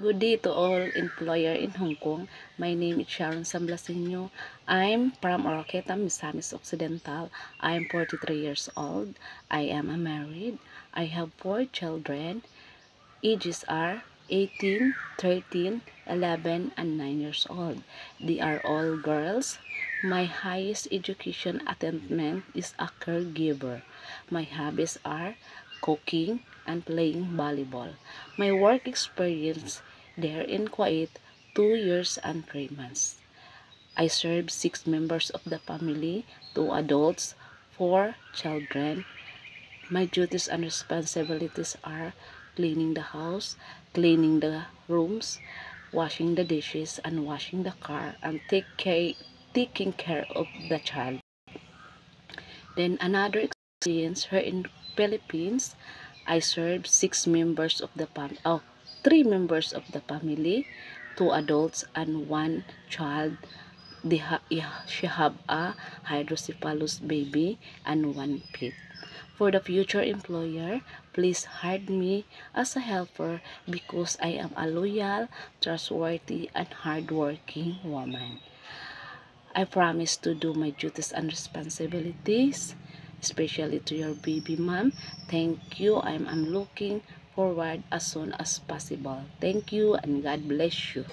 Good day to all employer in Hong Kong. My name is Sharon Samblasinho. I'm from Oroqueta, Misamis Occidental. I'm 43 years old. I am married. I have 4 children. Ages are 18, 13, 11, and 9 years old. They are all girls. My highest education attainment is a caregiver. My hobbies are cooking and playing volleyball. My work experience there in Kuwait 2 years and 3 months. I serve 6 members of the family, 2 adults, 4 children. My duties and responsibilities are cleaning the house, cleaning the rooms, washing the dishes, and washing the car, and taking care of the child. Then another experience here in Philippines, I served 6 members of the family, 3 members of the family, 2 adults and 1 child. She have a hydrocephalus baby and 1 pet. For the future employer, please hire me as a helper because I am a loyal, trustworthy, and hardworking woman. I promise to do my duties and responsibilities, especially to your baby mom. Thank you. I'm looking forward as soon as possible. Thank you and God bless you.